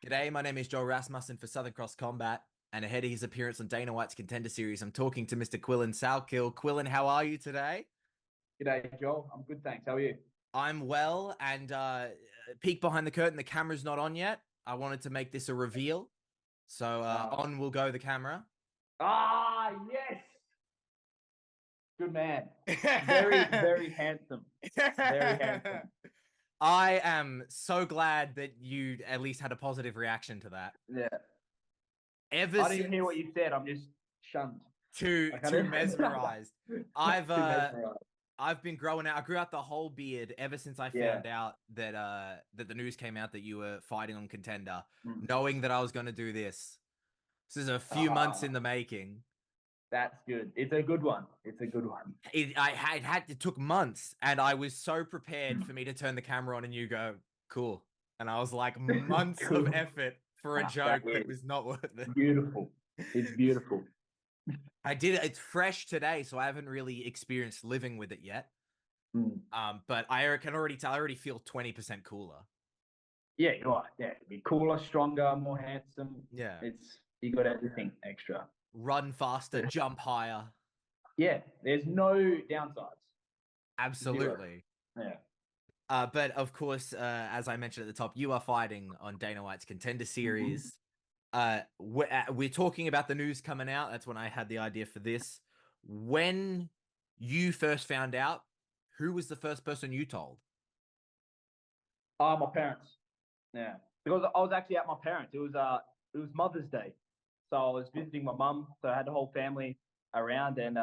G'day, my name is Joel Rasmussen for Southern Cross Combat, and ahead of his appearance on Dana White's Contender Series, I'm talking to Mr. Quillan Salkilld. Quillan, how are you today? G'day, Joel. I'm good, thanks. How are you? I'm well, and peek behind the curtain, the camera's not on yet. I wanted to make this a reveal, so on will go the camera. Yes! Good man. Very, very handsome. Very handsome. I am so glad that you at least had a positive reaction to that. Yeah. I Ever didn't since even hear what you said. I'm just shunned. too mesmerized. Too mesmerized. I've been growing out. I grew out the whole beard ever since I found out that that the news came out that you were fighting on Contender, knowing that I was going to do this. This is a few months in the making. That's good. It's a good one. It's a good one. It took months, and I was so prepared for me to turn the camera on and you go, cool. And I was like, months Cool. of effort for a joke that was not worth it. Beautiful. It's beautiful. I did it. It's fresh today, so I haven't really experienced living with it yet. But I can already tell. I already feel 20% cooler. Yeah, you are. Yeah, be cooler, stronger, more handsome. Yeah, you got everything extra. Run faster, jump higher. Yeah, there's no downsides. Absolutely. Zero. Yeah. But of course, as I mentioned at the top, you are fighting on Dana White's Contender Series. We're talking about the news coming out. That's when I had the idea for this. When you first found out, who was the first person you told? My parents. Yeah, because I was actually at my parents. It was Mother's Day, so I was visiting my mum. So I had the whole family around, and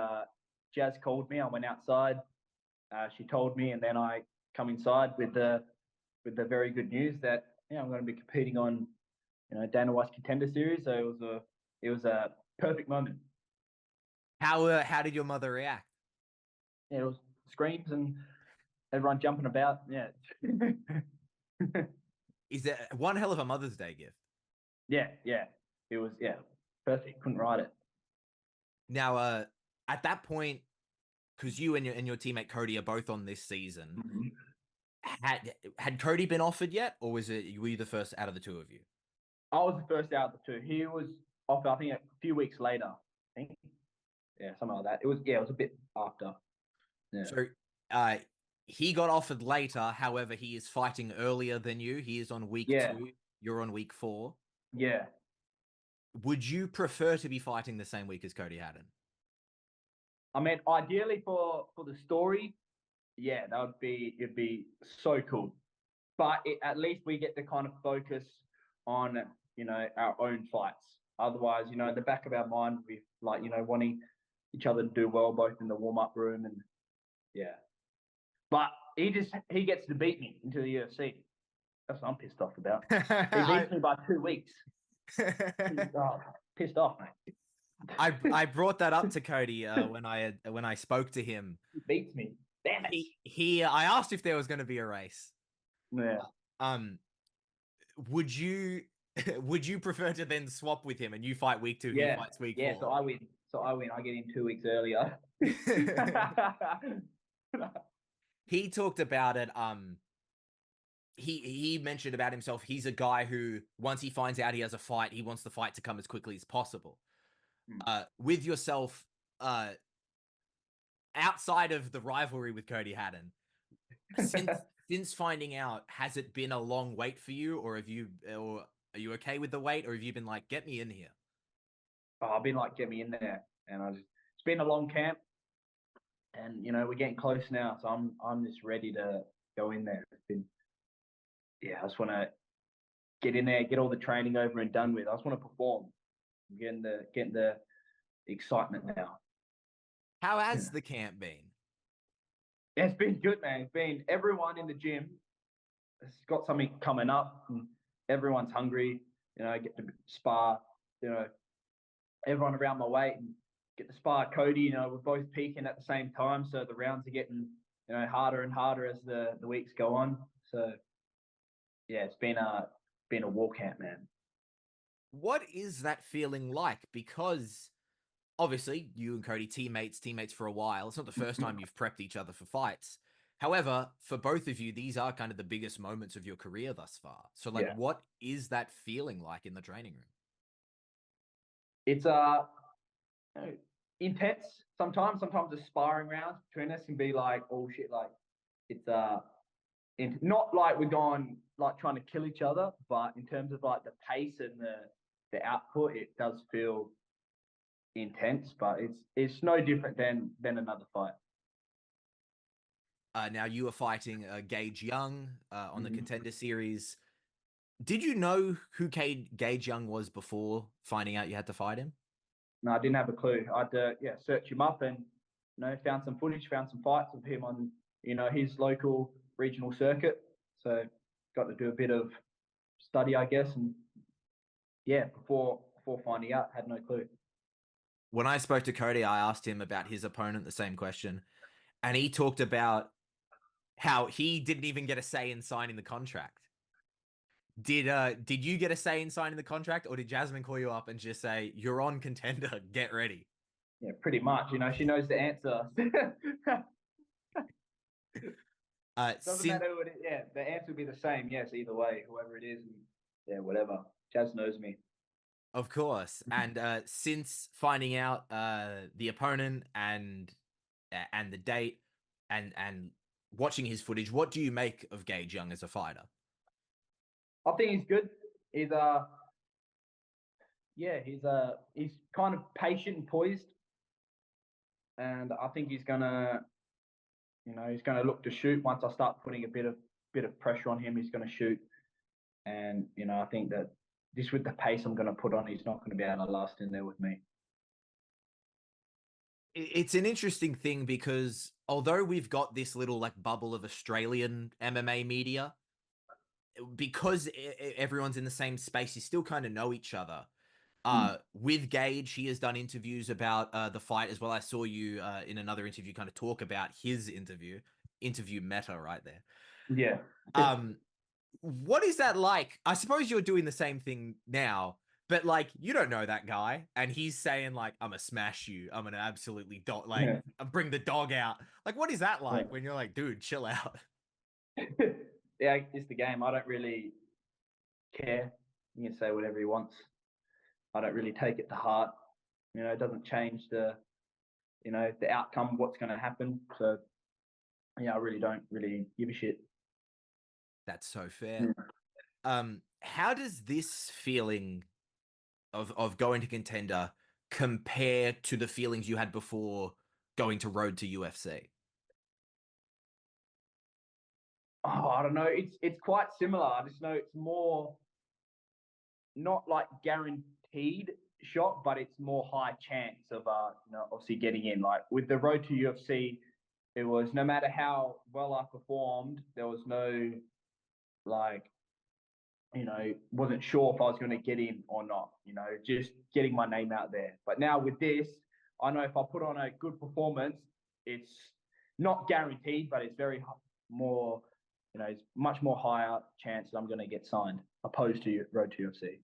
Jazz called me. I went outside. She told me, and then I come inside with the very good news that I'm going to be competing on Dana White's Contender Series. So it was a perfect moment. How did your mother react? Yeah, it was screams and everyone jumping about. Yeah. Is that one hell of a Mother's Day gift? Yeah. It was perfect. Couldn't write it. Now, at that point, because you and your teammate Cody are both on this season, had Cody been offered yet, or were you the first out of the two of you? I was the first out of the two. He was offered, I think, a few weeks later. I think, yeah, something like that. It was a bit after. Yeah. So, he got offered later. However, he is fighting earlier than you. He is on week 2. You're on week 4. Yeah. Would you prefer to be fighting the same week as Cody Haddon? I mean, ideally for the story, yeah, it'd be so cool. But at least we get to kind of focus on our own fights. Otherwise, in the back of our mind, we wanting each other to do well, both in the warm-up room and yeah. But he gets to beat me into the UFC. That's what I'm pissed off about. He beats me by 2 weeks. Pissed off, mate. I brought that up to Cody when I spoke to him. He beats me. Damn it. I asked if there was going to be a race. Yeah. Would you prefer to then swap with him and you fight week 2? Yeah. He fights week 4. Yeah. So I win. I get in 2 weeks earlier. He talked about it. He mentioned about himself. He's a guy who, once he finds out he has a fight, he wants the fight to come as quickly as possible. With yourself, outside of the rivalry with Cody Haddon, since finding out, has it been a long wait for you, or are you okay with the wait, or have you been like, get me in here? I've been like, get me in there, and it's been a long camp, and we're getting close now, so I'm just ready to go in there. I just want to get in there, get all the training over and done with. I just want to perform. I'm getting the excitement now. How has the camp been? It's been good, man. It's been everyone in the gym has got something coming up, and everyone's hungry. Get to spar. Everyone around my weight and get to spar Cody. We're both peaking at the same time, so the rounds are getting harder and harder as the weeks go on. So yeah, it's been a war camp, man. What is that feeling like? Because obviously you and Cody teammates for a while. It's not the first time you've prepped each other for fights. However, for both of you, these are kind of the biggest moments of your career thus far. So, like, Yeah. what is that feeling like in the training room? It's intense sometimes. Sometimes the sparring rounds between us can be like, oh shit, like it's not like we're going like trying to kill each other, but in terms of like the pace and the output, it does feel intense. But it's no different than another fight. Now you are fighting Gage Young on the Contender series. Did you know who Gage Young was before finding out you had to fight him? No, I didn't have a clue. I'd search him up and found some footage, found some fights of him on his local regional circuit. So got to do a bit of study, I guess, and yeah, before finding out, had no clue. When I spoke to Cody, I asked him about his opponent, the same question, and he talked about how he didn't even get a say in signing the contract. Did you get a say in signing the contract, or did Jasmin call you up and just say, "You're on Contender, get ready"? Yeah, pretty much. She knows the answer. Doesn't Since matter what it. Yeah, the answer will be the same. Yes, either way, whoever it is, and yeah, whatever. Jazz knows me. Of course, and since finding out the opponent and the date and watching his footage, what do you make of Gage Young as a fighter? I think he's good. He's he's kind of patient and poised, and I think he's gonna look to shoot once I start putting a bit of pressure on him. He's gonna shoot, and I think that just with the pace I'm gonna put on, he's not gonna be able to last in there with me. It's an interesting thing because although we've got this little like bubble of Australian MMA media, because everyone's in the same space, you still kind of know each other. With Gage, he has done interviews about the fight as well. I saw you in another interview kind of talk about his interview meta right there. Yeah. What is that like? I suppose you're doing the same thing now, but like you don't know that guy, and he's saying like, "I'm gonna smash you. I'm gonna absolutely bring the dog out." Like, what is that like when you're like, "Dude, chill out"? Yeah, it's the game. I don't really care. He can say whatever he wants. I don't really take it to heart. It doesn't change the outcome of what's going to happen. So yeah, I really don't really give a shit. That's so fair. How does this feeling of going to Contender compare to the feelings you had before going to Road to UFC? Oh, I don't know. It's quite similar. I just know it's more not like guaranteed shot, but it's more high chance of obviously getting in. Like with the Road to UFC, it was no matter how well I performed, there was no like wasn't sure if I was going to get in or not, just getting my name out there. But now with this, I know if I put on a good performance, it's not guaranteed, but it's very more, it's much more higher chance that I'm going to get signed opposed to Road to UFC.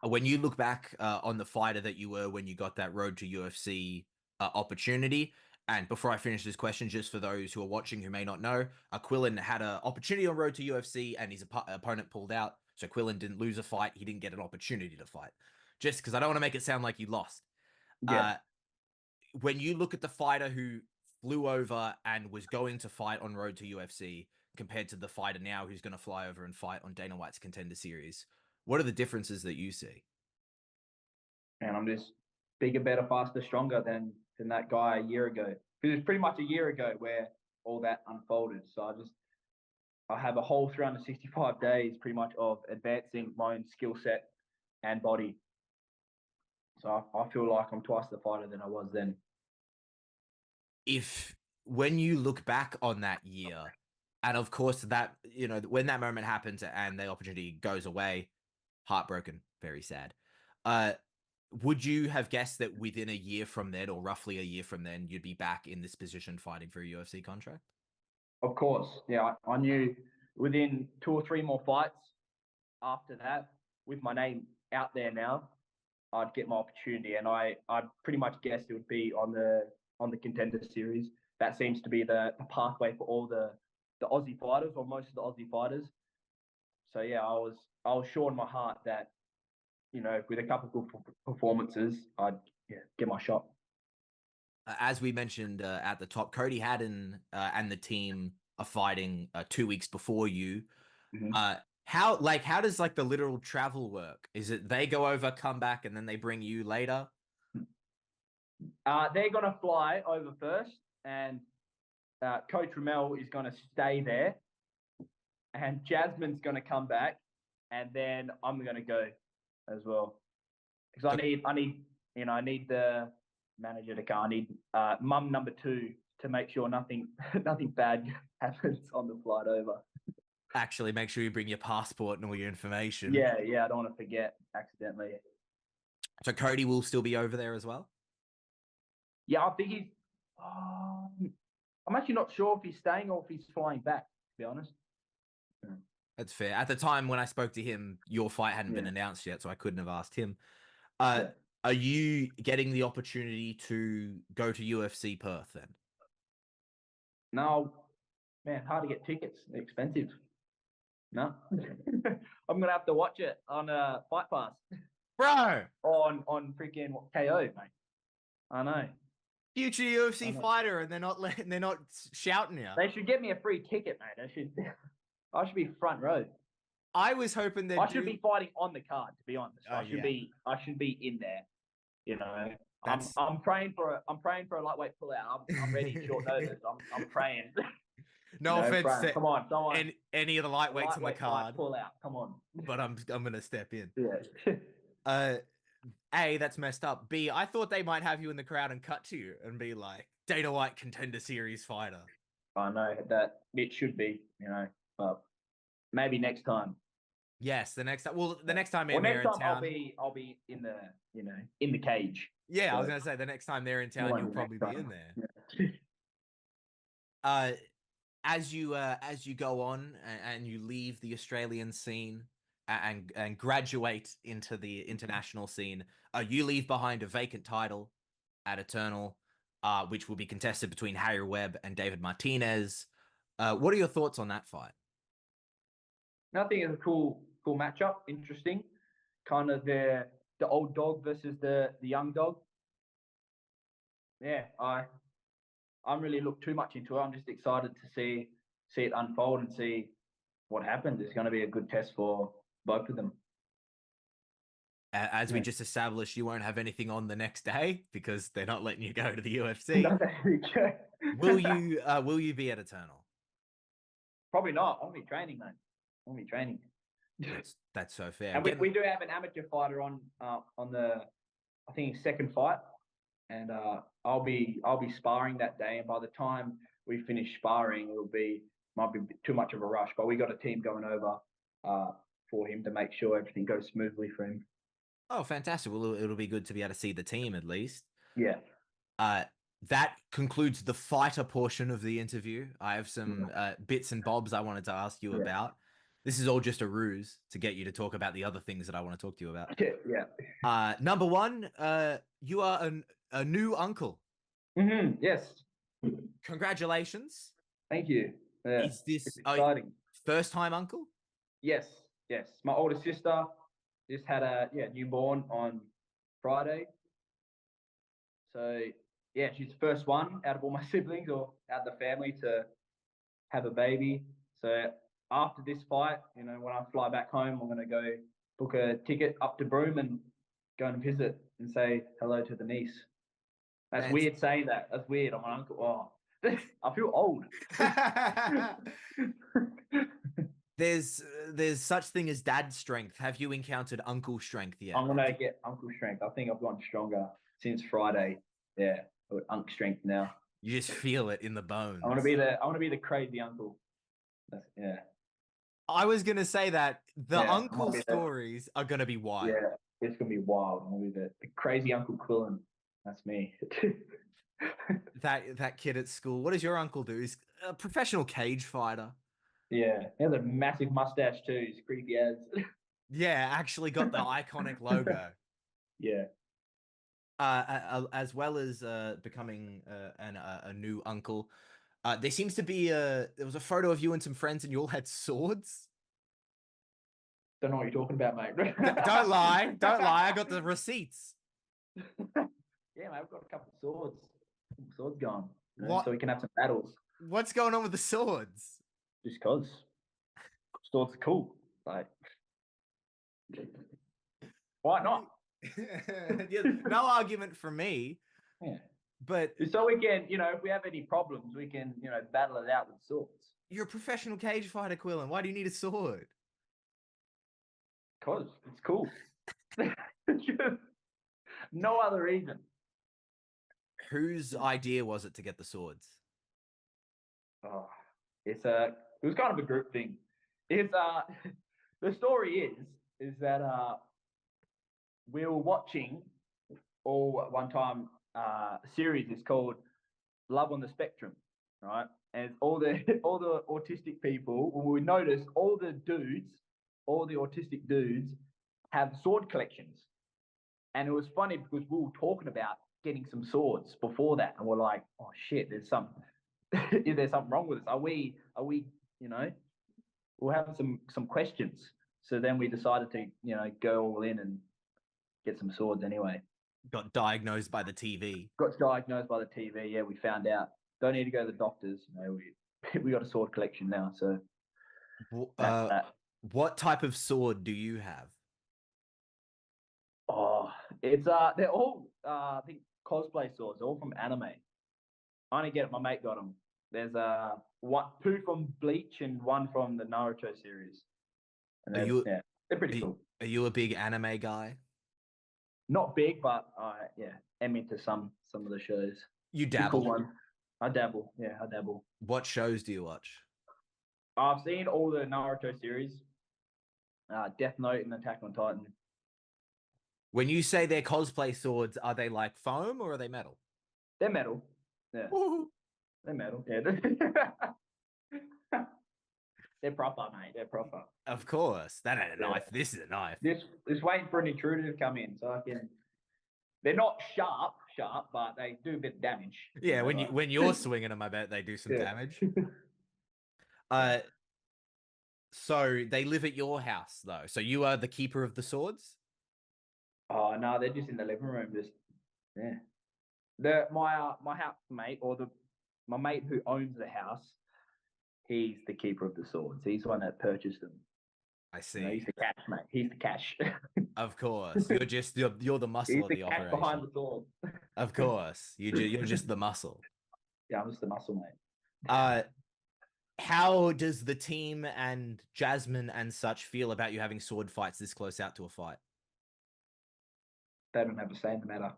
When you look back on the fighter that you were when you got that Road to UFC opportunity, and before I finish this question, just for those who are watching who may not know, Quillan had an opportunity on Road to UFC and his opponent pulled out. So Quillan didn't lose a fight. He didn't get an opportunity to fight. Just because I don't want to make it sound like you lost. Yeah. When you look at the fighter who flew over and was going to fight on Road to UFC compared to the fighter now who's going to fly over and fight on Dana White's Contender series, what are the differences that you see? And I'm just bigger, better, faster, stronger than that guy a year ago. Because it was pretty much a year ago where all that unfolded. So I have a whole 365 days pretty much of advancing my own skill set and body. So I feel like I'm twice the fighter than I was then. When you look back on that year, and of course that, when that moment happens and the opportunity goes away, heartbroken, very sad. Would you have guessed that within a year from then, or roughly a year from then, you'd be back in this position fighting for a UFC contract? Of course. Yeah, I knew within 2 or 3 more fights after that, with my name out there now, I'd get my opportunity. And I pretty much guessed it would be on the Contender series. that seems to be the pathway for all the Aussie fighters, or most of the Aussie fighters. So yeah, I was sure in my heart that, you know, with a couple of good performances, I'd get my shot. As we mentioned at the top, Cody Haddon and the team are fighting 2 weeks before you. Mm-hmm. How does like the literal travel work? Is it they go over, come back, and then they bring you later? They're gonna fly over first, and Coach Ramel is gonna stay there, and Jasmin's gonna come back, and then I'm gonna go as well, because I need the manager to come. I need mum number 2 to make sure nothing bad happens on the flight over. Actually, make sure you bring your passport and all your information. Yeah, I don't want to forget accidentally. So Cody will still be over there as well? Yeah, I think he's. I'm actually not sure if he's staying or if he's flying back, to be honest. That's fair. At the time when I spoke to him, your fight hadn't been announced yet, so I couldn't have asked him. Are you getting the opportunity to go to UFC Perth then? No, man, hard to get tickets. They're expensive. No, I'm gonna have to watch it on Fight Pass, bro. On freaking KO, mate. I know. Future UFC fighter, and they're not shouting you. They should get me a free ticket, mate. I should be front row. I was hoping that I should be fighting on the card, to be honest. Oh, I should be in there. You know, That's... I'm praying for a lightweight pullout. I'm ready short notice. I'm praying. No offense to come on. Any of the lightweights on the card. Pull out, come on. But I'm gonna step in. Yeah. A, that's messed up. B, I thought they might have you in the crowd and cut to you and be like, Dana White Contender Series fighter. I know that it should be, you know, but maybe next time. Yes, the next time. Well, the next time in town, I'll be in the, you know, in the cage. Yeah, so I was gonna say the next time they're in town, you'll probably be in there. Yeah. As you go on and you leave the Australian scene and graduate into the international scene, you leave behind a vacant title at Eternal, which will be contested between Harry Webb and David Martinez. What are your thoughts on that fight? I think it's a cool matchup. Interesting, kind of the old dog versus the young dog. Yeah, I'm really look too much into it. I'm just excited to see it unfold and see what happens. It's going to be a good test for both of them. As we just established, you won't have anything on the next day because they're not letting you go to the UFC. Will you be at Eternal? Probably not. I'll be training, mate. I'll be training. That's so fair. And we do have an amateur fighter on the, I think, second fight, and I'll be sparring that day. And by the time we finish sparring, might be too much of a rush. But we got a team going over for him to make sure everything goes smoothly for him. Oh, fantastic! Well, it'll be good to be able to see the team at least. Yeah. That concludes the fighter portion of the interview. I have some bits and bobs I wanted to ask you about. This is all just a ruse to get you to talk about the other things that I want to talk to you about. Yeah. Number one, you are a new uncle. Mm-hmm. Yes. Congratulations. Thank you. Yeah. Is this exciting? First time uncle? Yes. My older sister just had a newborn on Friday. So yeah, she's the first one out of all my siblings or out of the family to have a baby. So after this fight, you know, when I fly back home, I'm gonna go book a ticket up to Broome and go and visit and say hello to the niece. That's weird saying that. That's weird. I'm an uncle. Oh, I feel old. There's such thing as dad strength. Have you encountered uncle strength yet? I'm gonna get uncle strength. I think I've gotten stronger since Friday. Yeah, I've got uncle strength now. You just feel it in the bones. I want to be the crazy uncle. Yeah. I was gonna say that the uncle stories are gonna be wild. Yeah, it's gonna be wild. I'm gonna be the crazy Uncle Quillan. That's me. that kid at school. What does your uncle do? He's a professional cage fighter. Yeah, he has a massive mustache too. He's creepy as. Yeah, actually got the iconic logo. Yeah. As well as becoming a new uncle. There seems to be there was a photo of you and some friends, and you all had swords. Don't know what you're talking about, mate. Don't lie, don't lie. I got the receipts. Yeah, mate, I've got a couple of swords. Swords going, What? so we can have some battles. What's going on with the swords? Just cause swords are cool. Like, why not? Yeah, no argument for me. Yeah. But so we can, if we have any problems, we can, battle it out with swords. You're a professional cage fighter, Quillan. Why do you need a sword? Cause it's cool. No other reason. Whose idea was it to get the swords? Oh, it was kind of a group thing. It's the story is that we were watching one time a series is called Love on the Spectrum, right? And all the autistic people, we noticed all the autistic dudes have sword collections. And it was funny because we were talking about getting some swords before that, and we're like, oh shit, there's something wrong with us? Are we, we'll have some questions. So then we decided to, go all in and get some swords anyway. Got diagnosed by the TV. Got diagnosed by the TV. Yeah, we found out. Don't need to go to the doctors. We got a sword collection now. So what type of sword do you have? Oh, it's they're all I think cosplay swords, all from anime. I only get it. My mate got them. There's two from Bleach and one from the Naruto series. And they're pretty cool. Are you a big anime guy? Not big, but I'm into some of the shows. You dabble? Cool one. I dabble. Yeah, I dabble. What shows do you watch? I've seen all the Naruto series, Death Note and Attack on Titan. When you say they're cosplay swords, are they like foam or are they metal? They're metal. Yeah. Woo-hoo. They're metal. Yeah. They're proper, mate. They're proper. Of course. That ain't a knife. This is a knife. This waiting for an intruder to come in so I can. They're not sharp, but they do a bit of damage. Yeah, when you're swinging them, I bet they do some damage. So they live at your house though. So you are the keeper of the swords? Oh no, they're just in the living room. My housemate my mate who owns the house. He's the keeper of the swords. He's the one that purchased them. I see. He's the cash, mate. He's the cash. Of course, you're the muscle of the operation. Behind the sword. Of course, you're just the muscle. Yeah, I'm just the muscle, mate. How does the team and Jasmin and such feel about you having sword fights this close out to a fight? They don't have a say in the matter.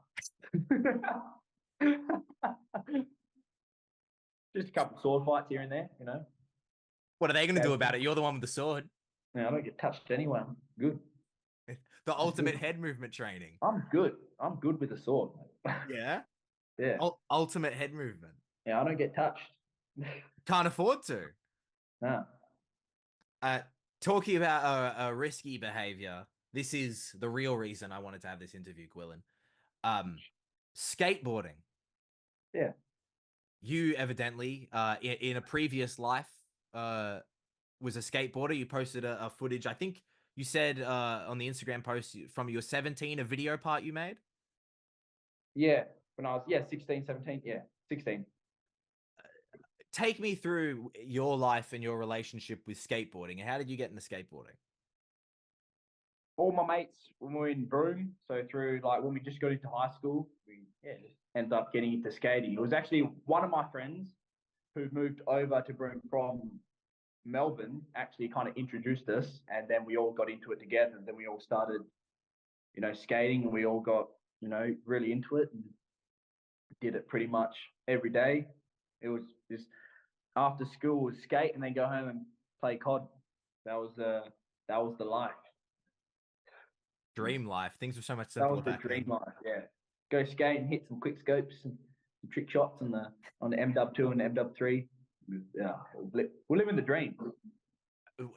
Just a couple of sword fights here and there, What are they going to do about it? You're the one with the sword. Yeah, I don't get touched anyway. I'm good. The ultimate head movement training. I'm good. I'm good with the sword. Yeah? Yeah. Ultimate head movement. Yeah, I don't get touched. Can't afford to. No. Talking about a risky behavior, this is the real reason I wanted to have this interview, Quillan. Skateboarding. Yeah. You evidently, in a previous life, was a skateboarder. You posted a footage. I think you said on the Instagram post from your 17, a video part you made. Yeah, when I was 16, 17. Yeah, 16. Take me through your life and your relationship with skateboarding. How did you get into skateboarding? All my mates when we were in Broome, so through when we just got into high school, we just ended up getting into skating. It was actually one of my friends who moved over to Broome from Melbourne actually kind of introduced us, and then we all got into it together. And then we all started, skating, and we all got, really into it and did it pretty much every day. It was just after school was skate and then go home and play COD. That was the life. Dream life. Things were so much simpler. That was the dream life. Yeah, go skate and hit some quick scopes and some trick shots on the MW2 and MW3. Yeah, we're living the dream.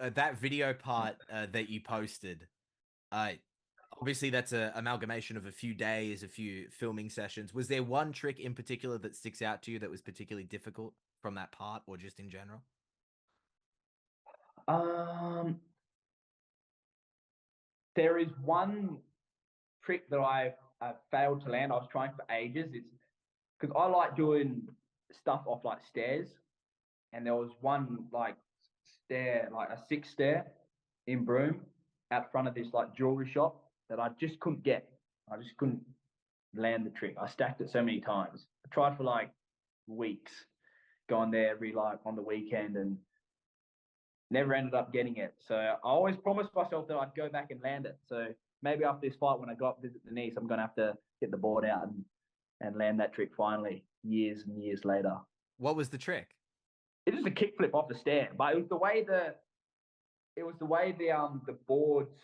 That video part that you posted, Obviously, that's a amalgamation of a few days, a few filming sessions. Was there one trick in particular that sticks out to you that was particularly difficult from that part, or just in general? There is one trick that I've failed to land. I was trying for ages. It's because I like doing stuff off like stairs, and there was one like stair, like a 6 stair in Broome, out front of this like jewelry shop that I just couldn't get. I just couldn't land the trick. I stacked it so many times. I tried for like weeks, going there every like on the weekend, and never ended up getting it. So I always promised myself that I'd go back and land it. So maybe after this fight, when I go up visit the niece, I'm gonna have to get the board out and land that trick finally, years and years later. What was the trick? It was a kickflip off the stair, but it was the way the boards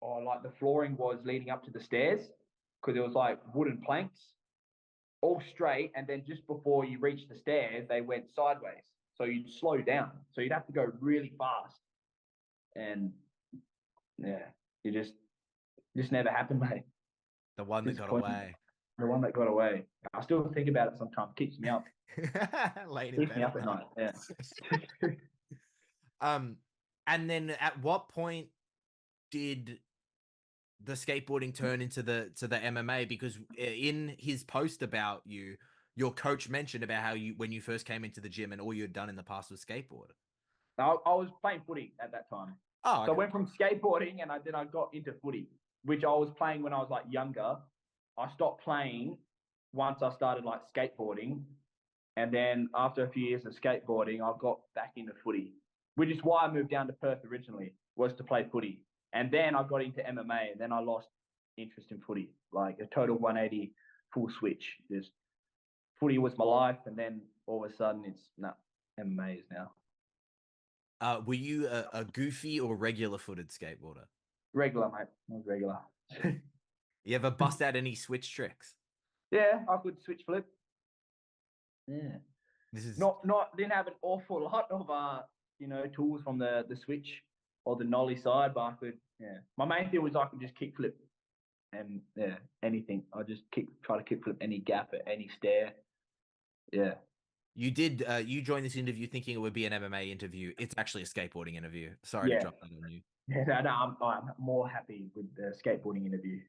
or like the flooring was leading up to the stairs, because it was like wooden planks, all straight, and then just before you reach the stairs, they went sideways. So you'd slow down. So you'd have to go really fast. And yeah, you just never happened, mate. The one that got away. The one that got away. I still think about it sometimes. Keeps me up. Late in Keeps bed me up at night. Yeah. And then at what point did the skateboarding turn into the MMA? Because in his post about you, your coach mentioned about how when you first came into the gym and all you had done in the past was skateboard. I was playing footy at that time. Oh, okay. So I went from skateboarding and then I got into footy, which I was playing when I was like younger. I stopped playing once I started like skateboarding. And then after a few years of skateboarding, I got back into footy, which is why I moved down to Perth originally, was to play footy. And then I got into MMA, and then I lost interest in footy, like a total 180 full switch. Just footy was my life, and then all of a sudden it's MMA is now. Were you a goofy or regular footed skateboarder? Regular, mate. I was regular. You ever bust out any switch tricks? Yeah, I could switch flip. Yeah. This is didn't have an awful lot of tools from the switch or the nollie side, but I could, yeah. My main thing was I could just kick flip and yeah, anything. I just try to kick flip any gap at any stair. Yeah. You did you joined this interview thinking it would be an MMA interview. It's actually a skateboarding interview. Sorry to drop that on you. Yeah, no, I'm more happy with the skateboarding interview.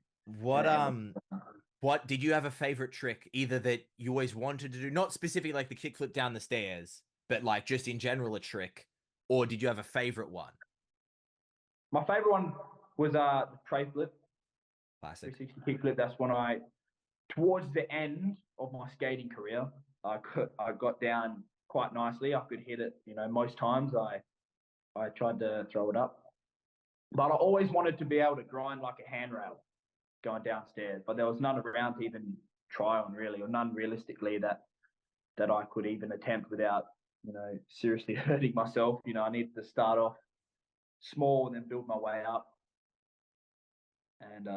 What did you have a favorite trick, either that you always wanted to do, not specifically like the kickflip down the stairs, but like just in general a trick, or did you have a favorite one? My favorite one was the tray flip. Classic. 360 kickflip. That's when towards the end of my skating career, I got down quite nicely. I could hit it, most times I tried to throw it up. But I always wanted to be able to grind like a handrail going downstairs, but there was none around to even try on, really, or none realistically that I could even attempt without, seriously hurting myself. I needed to start off small and then build my way up. And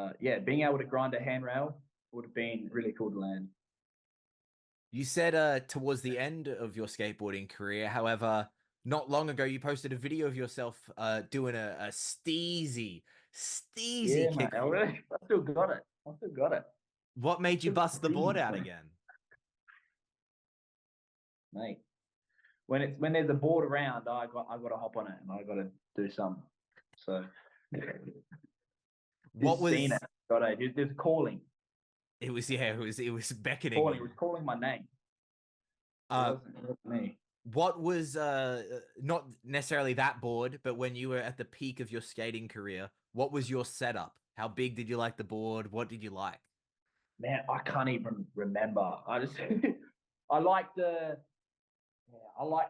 being able to grind a handrail would have been really cool to land. You said towards the end of your skateboarding career, however, not long ago, you posted a video of yourself doing a steezy yeah, kick. Mate, I still got it. What made you bust the board out again? Mate, when there's a board around, I got to hop on it and I got to do something. So what was it? There's calling. It was beckoning. Calling. It was calling my name. It wasn't me. What was not necessarily that board, but when you were at the peak of your skating career, what was your setup? How big did you like the board? What did you like? Man, I can't even remember. I just I liked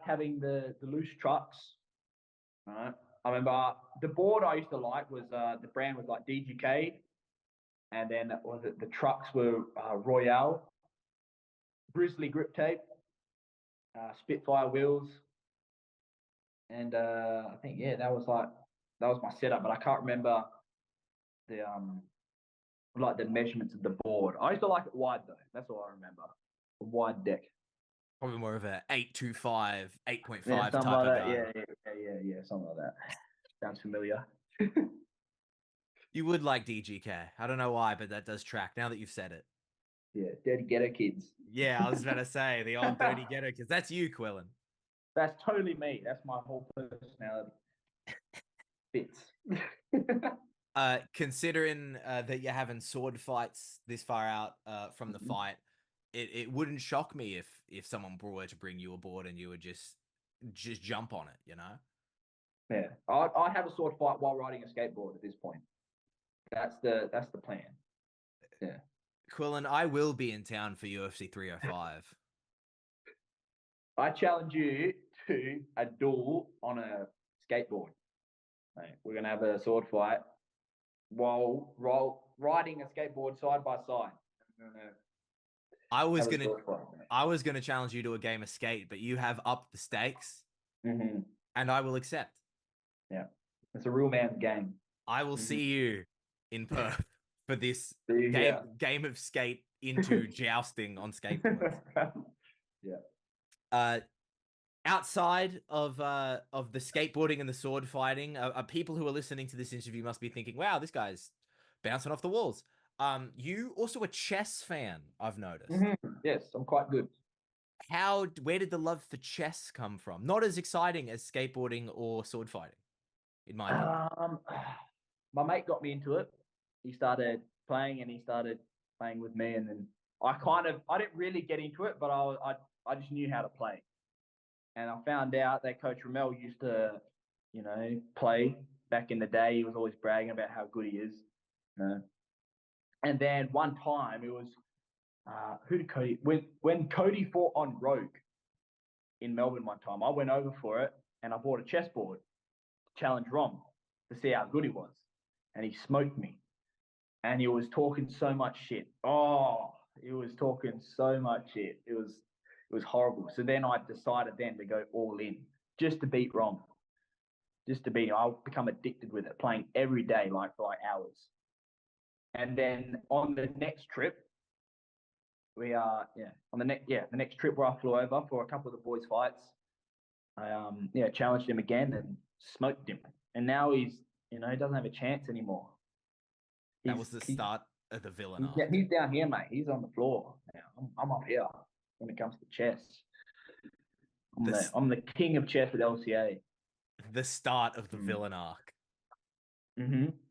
having the loose trucks. Right. I remember the board I used to like was the brand was like DGK, and then the trucks were Royale, Grizzly grip tape, Spitfire wheels, and I think that was my setup, but I can't remember the the measurements of the board. I used to like it wide though. That's all I remember. A wide deck. Probably more of a 825, 8.5 something type like of that. guy. Yeah, something like that. Sounds familiar. You would like DGK. I don't know why, but that does track now that you've said it. Yeah, dirty ghetto kids. Yeah, I was about to say the old dirty ghetto because that's you, Quillan. That's totally me. That's my whole personality. Fits. Considering that you're having sword fights this far out from the fight, it wouldn't shock me if someone were to bring you aboard and you would just jump on it, you know? Yeah, I have a sword fight while riding a skateboard at this point. That's the plan. Yeah. Quillan, I will be in town for UFC 305. I challenge you to a duel on a skateboard. Mate, we're gonna have a sword fight while riding a skateboard side by side. I was gonna challenge you to a game of skate, but you have upped the stakes, and I will accept. Yeah, it's a real man's game. I will see you in Perth for this Yeah. game of skate into jousting on skateboards. Yeah. Outside of the skateboarding and the sword fighting, people who are listening to this interview must be thinking, "Wow, this guy's bouncing off the walls." You also a chess fan, I've noticed. Yes, I'm quite good. Where did the love for chess come from? Not as exciting as skateboarding or sword fighting, in my opinion. My mate got me into it. He started playing and he started playing with me, and then I didn't really get into it, but I just knew how to play. And I found out that Coach Ramel used to, play back in the day. He was always bragging about how good he is. And then one time it was who did Cody when Cody fought on Rogue in Melbourne one time, I went over for it and I bought a chessboard to challenge Rom to see how good he was. And he smoked me. And he was talking so much shit. Oh, he was talking so much shit. It was horrible. So then I decided then to go all in just to beat Rom. I'll become addicted with it, playing every day, like for like hours. And then on the next trip, the next trip where I flew over for a couple of the boys' fights, I challenged him again and smoked him. And now he doesn't have a chance anymore. That was the start of the villain arc. He's down here, mate. He's on the floor now. I'm up here when it comes to chess. I'm the king of chess at LCA. The start of the villain arc.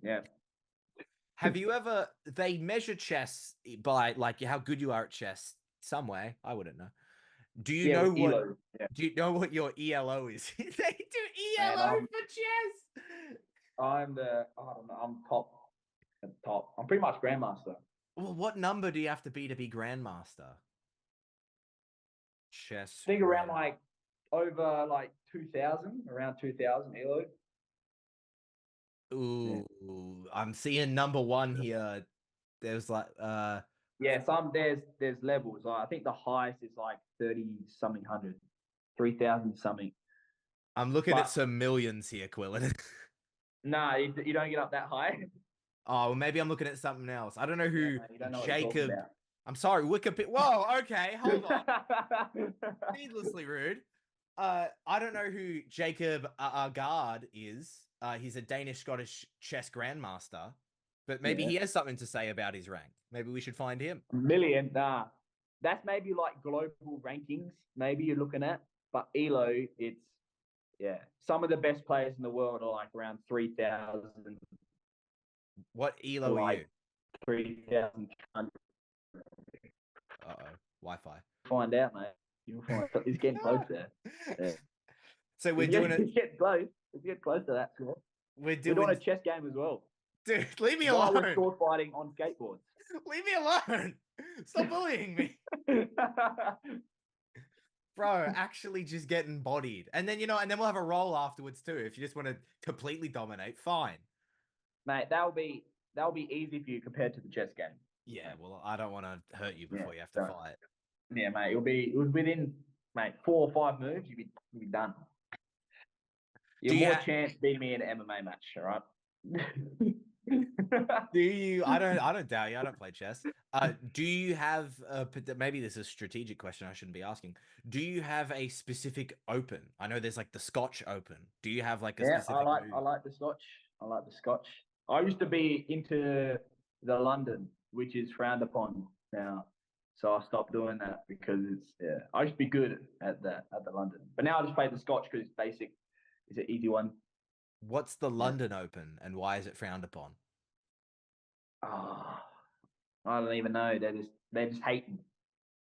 Yeah. Have you ever? They measure chess by like how good you are at chess. Some way, I wouldn't know. Do you know what? ELO, yeah. Do you know what your ELO is? They do ELO for chess. I don't know. I'm top at the top. I'm pretty much grandmaster. Well, what number do you have to be grandmaster? Chess. I think around like over like 2000, around 2000 ELO. Ooh, yeah. I'm seeing number one here. There's like there's levels. I think the highest is like 30 something hundred, 3,000 something. I'm looking at some millions here, Quillan. Nah, you don't get up that high. Oh, well, maybe I'm looking at something else. I don't know who you don't know Jacob. I'm sorry, Wikipedia. Whoa, okay, hold on. Needlessly rude. I don't know who Jacob Agard is. He's a Danish-Scottish chess grandmaster, but maybe he has something to say about his rank. Maybe we should find him. Million, nah. That's maybe like global rankings. Maybe you're looking at, but ELO, it's some of the best players in the world are like around 3,000. What ELO are you? 3,000. Uh-oh, Wi-Fi. Find out, mate. You'll find it's getting close there. Yeah. So we're doing it. It's getting close. It's getting close to that score. We're doing a chess game as well. Dude, leave me alone. We're sword fighting on skateboards. Leave me alone. Stop bullying me. Bro, actually just getting bodied. And then, and then we'll have a roll afterwards too. If you just want to completely dominate, fine. Mate, that'll be easy for you compared to the chess game. Yeah, well, I don't want to hurt you before you have to fight. Yeah, mate, it was within 4 or 5 moves, you'd be done. You have more chance beating me in an MMA match, all right? Do you? I don't doubt you. I don't play chess. Do you have maybe this is a strategic question I shouldn't be asking. Do you have a specific open? I know there's like the Scotch Open. Do you have like a specific I like the Scotch. I like the Scotch. I used to be into the London, which is frowned upon now. So I stopped doing that because I used to be good at the London, but now I just play the Scotch because it's basic. It's an easy one. What's the London Open and why is it frowned upon? Oh, I don't even know. They're just hating.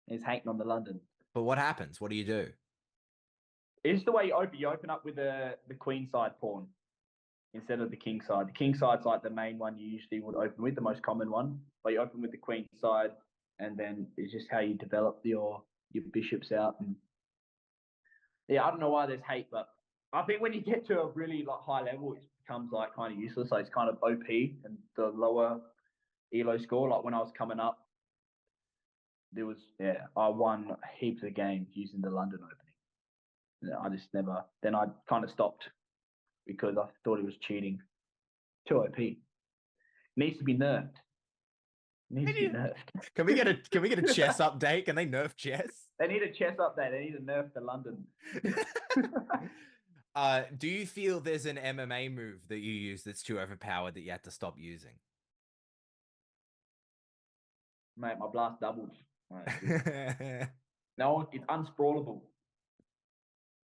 They're just hating on the London. But what happens? What do you do? It's the way you open. You open up with the queen side pawn instead of the king side. The king side's like the main one you usually would open with, the most common one. But you open with the queen side, and then it's just how you develop your bishops out. And yeah, I don't know why there's hate, but I think when you get to a really like high level, it becomes like kind of useless. So it's kind of OP and the lower elo score. Like when I was coming up, I won heaps of games using the London opening. I just never. Then I kind of stopped because I thought it was cheating. Too OP. Needs to be nerfed. Needs to be nerfed. Can we get a chess update? Can they nerf chess? They need a chess update. They need to nerf the London. Do you feel there's an MMA move that you use that's too overpowered that you had to stop using? Mate, my blast doubles. No, it's unsprawlable.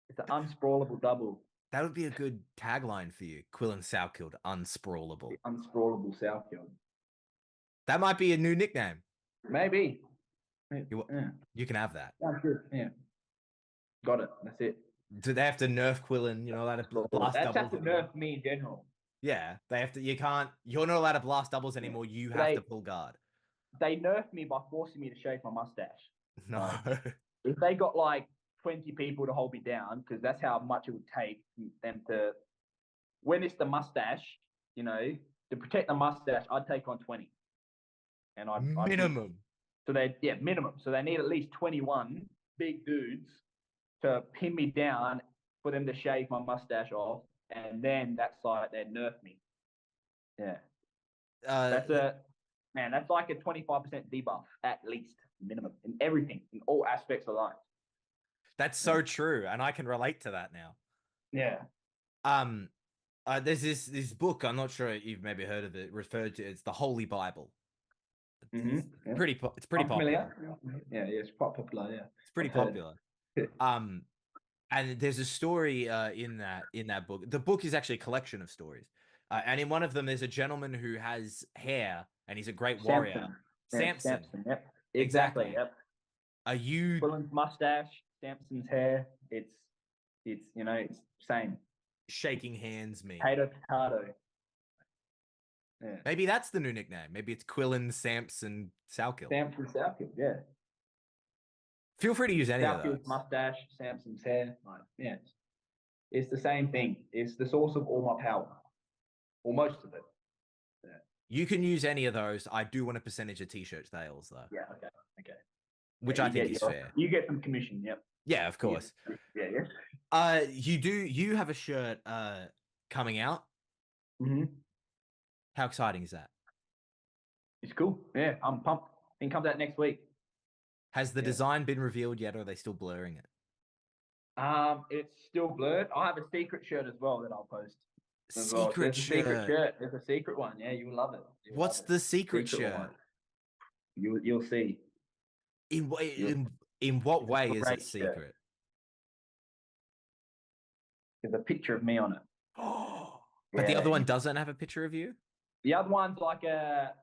It's an unsprawlable double. That would be a good tagline for you. Quillan Salkilld, unsprawlable. The unsprawlable Salkilld. That might be a new nickname. Maybe. You can have that. Sounds good. Yeah. Got it. That's it. Do they have to nerf Quillan? You're not allowed to blast That's doubles. have to nerf me in general. Yeah, they have to. You're not allowed to blast doubles anymore. You have to pull guard. They nerfed me by forcing me to shave my mustache. No. If they got like 20 people to hold me down, because that's how much it would take them to. When it's the mustache, to protect the mustache, I'd take on 20. And minimum. Minimum. So they need at least 21 big dudes to pin me down for them to shave my mustache off, and then that side they nerf me. Yeah. That's like a 25% debuff at least, minimum, in everything, in all aspects of life. That's so true, and I can relate to that now. Yeah. There's this book, I'm not sure if you've maybe heard of it, referred to, it's the Holy Bible. It's pretty popular. Yeah, it's quite popular, yeah. It's pretty popular. And there's a story in that book. The book is actually a collection of stories. And in one of them, there's a gentleman who has hair, and he's a great warrior. Samson. Yep. Exactly. Yep. Are you Quillan's mustache, Samson's hair? It's same. Shaking hands, me. Potato. Yeah. Maybe that's the new nickname. Maybe it's Quillan Samson Salkilld. Samson Salkilld. Yeah. Feel free to use any of those. Mustache, Samson's hair. Yeah. It's the same thing. It's the source of all my power. Or most of it. Yeah. You can use any of those. I do want a percentage of t-shirt sales, though. Yeah, okay. Which I think is fair. You get some commission, yep. Yeah, of course. Yeah. You have a shirt coming out. Mm-hmm. How exciting is that? It's cool. Yeah, I'm pumped. It comes out next week. Has the design been revealed yet, or are they still blurring it? It's still blurred. I have a secret shirt as well that I'll post. Secret shirt. There's a secret one. Yeah, you'll love it. What's the secret shirt? One. You'll see. In what way is it secret? Shirt. There's a picture of me on it. But the other one doesn't have a picture of you? The other one's like a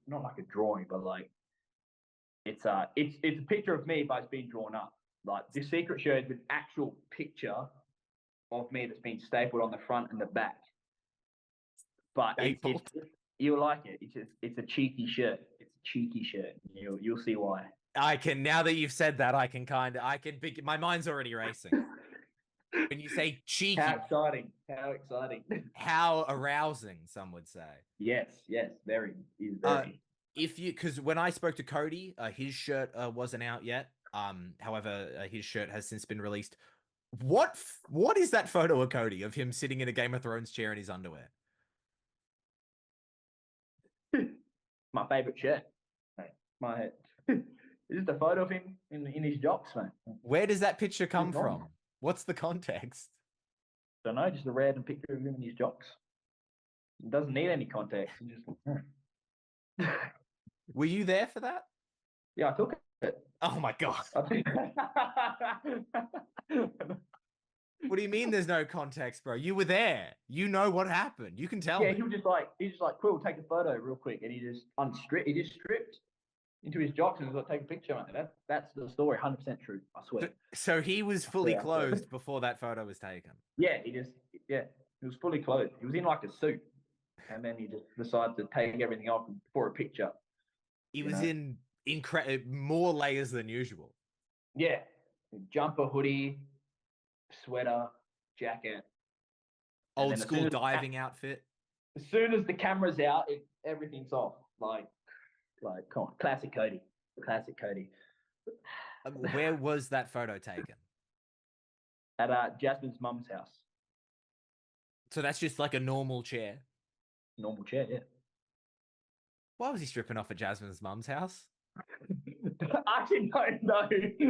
not like a drawing, but like it's a picture of me, but it's been drawn up. Like this secret shirt is an actual picture of me that's been stapled on the front and the back. But you'll like it. It's a cheeky shirt. It's a cheeky shirt. You'll see why. Now that you've said that, my mind's already racing. When you say cheeky. How exciting. How arousing, some would say. Yes, very. Because when I spoke to Cody, his shirt wasn't out yet. However, his shirt has since been released. What is that photo of Cody, of him sitting in a Game of Thrones chair in his underwear? My favorite shirt. This is the photo of him in his jocks, mate. Where does that picture come from? What's the context? Don't know, just a random picture of him in his jocks. It doesn't need any context. Just... Were you there for that? Yeah, I took it. Oh my god. I think... What do you mean there's no context, bro? You were there. You know what happened. You can tell Yeah, me. he's just like, Quill, take a photo real quick, and he just stripped into his jocks and was like, take a picture. That's the story, 100% true. I swear. So he was fully clothed before that photo was taken. Yeah, he was fully clothed. He was in like a suit, and then he just decided to take everything off for a picture. He was in more layers than usual. Yeah, jumper, hoodie, sweater, jacket, old school diving outfit. As soon as the camera's out, everything's off. Like, come on, classic Cody. Where was that photo taken? At Jasmin's mum's house. So that's just like a normal chair. Normal chair, yeah. Why was he stripping off at Jasmin's mum's house? I actually don't know. I think you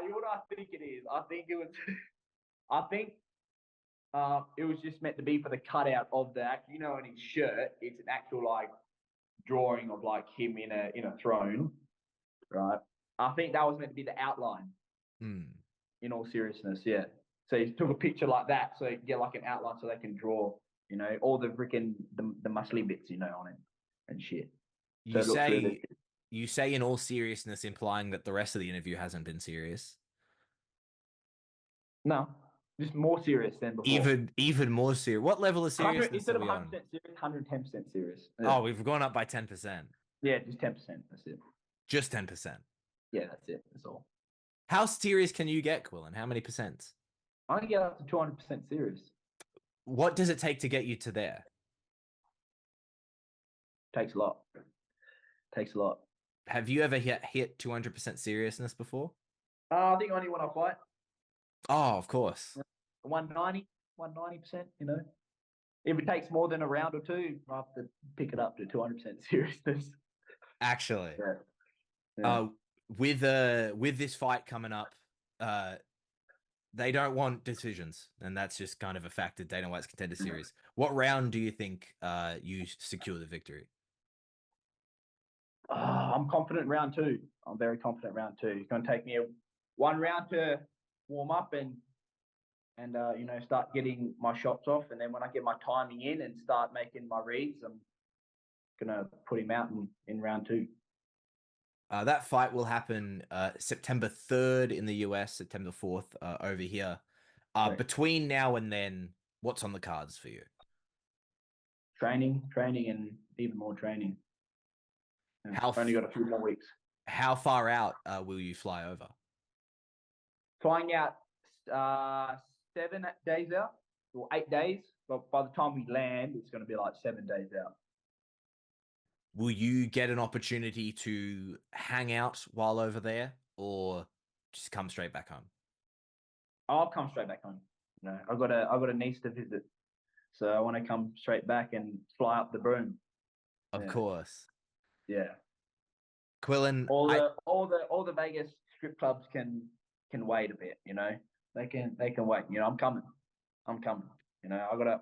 know what I think it is. I think it was just meant to be for the cutout of the, you know, in his shirt. It's an actual like drawing of like him in a throne, right? I think that was meant to be the outline. In all seriousness, yeah. So he took a picture like that, so you can get like an outline, so they can draw, you know, all the freaking the muscly bits, you know, on it and shit. You say in all seriousness, implying that the rest of the interview hasn't been serious. No, just more serious than before. Even more serious. What level of seriousness? Instead of 100% serious, 110% serious. Yeah. Oh, we've gone up by 10%. Yeah, just 10%. That's it. Just 10%. Yeah, that's it. That's all. How serious can you get, Quillan? How many percents? I can get up to 200% serious. What does it take to get you to there? Takes a lot. Have you ever hit 200% seriousness before? I think only when I fight. Oh, of course. 190%, you know. If it takes more than a round or two, I have to pick it up to 200% seriousness. Actually. Yeah. With this fight coming up, they don't want decisions, and that's just kind of a fact of Dana White's Contender Series. What round do you think you secure the victory? I'm confident round two. I'm very confident round two. It's going to take me one round to warm up and you know, start getting my shots off, and then when I get my timing in and start making my reads, I'm gonna put him out in round two. That fight will happen September 3rd in the US, September 4th over here. Between now and then, what's on the cards for you? Training, and even more training. I've only got a few more weeks. How far out will you fly over? Flying out 7 days out, or 8 days. But by the time we land, it's going to be like 7 days out. Will you get an opportunity to hang out while over there, or just come straight back home? I'll come straight back home. No, I've got a niece to visit, so I want to come straight back and fly up the broom. Of course. Yeah. Quillan, all the Vegas strip clubs can wait a bit. You know, they can wait. You know, I'm coming. You know, I gotta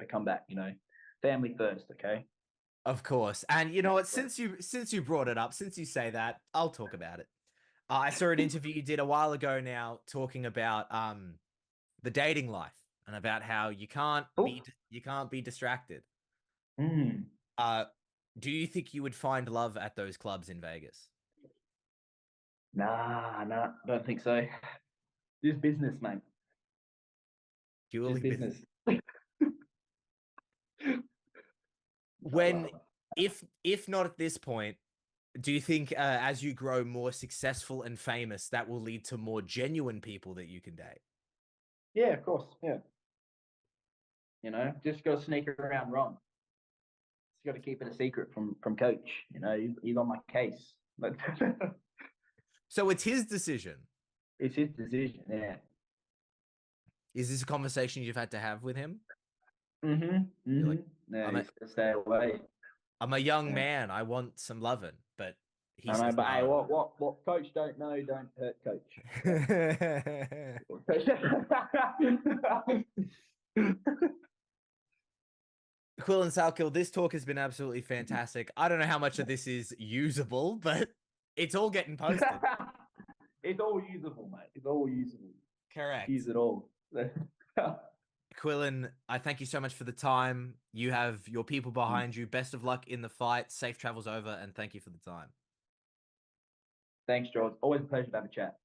come back. You know, family first. Okay. Of course. And you know what? Since you brought it up, since you say that, I'll talk about it. I saw an interview you did a while ago now talking about the dating life and about how you can't be distracted. Do you think you would find love at those clubs in Vegas? Nah, don't think so. This business, mate. Purely business. If not at this point, do you think as you grow more successful and famous, that will lead to more genuine people that you can date? Yeah, of course. Yeah. You know, just got to sneak around Ron. Just got to keep it a secret from Coach. You know, he's on my case. So it's his decision. It's his decision. Yeah. Is this a conversation you've had to have with him? Like, no, stay away. I'm a young man. I want some loving, but he says, but hey, what Coach don't know, don't hurt Coach. Quillan Salkilld, this talk has been absolutely fantastic. I don't know how much of this is usable, but it's all getting posted. It's all usable, mate. It's all usable. Correct. Use it all. Quillan, I thank you so much for the time. You have your people behind you. Best of luck in the fight. Safe travels over, and thank you for the time. Thanks, George. Always a pleasure to have a chat.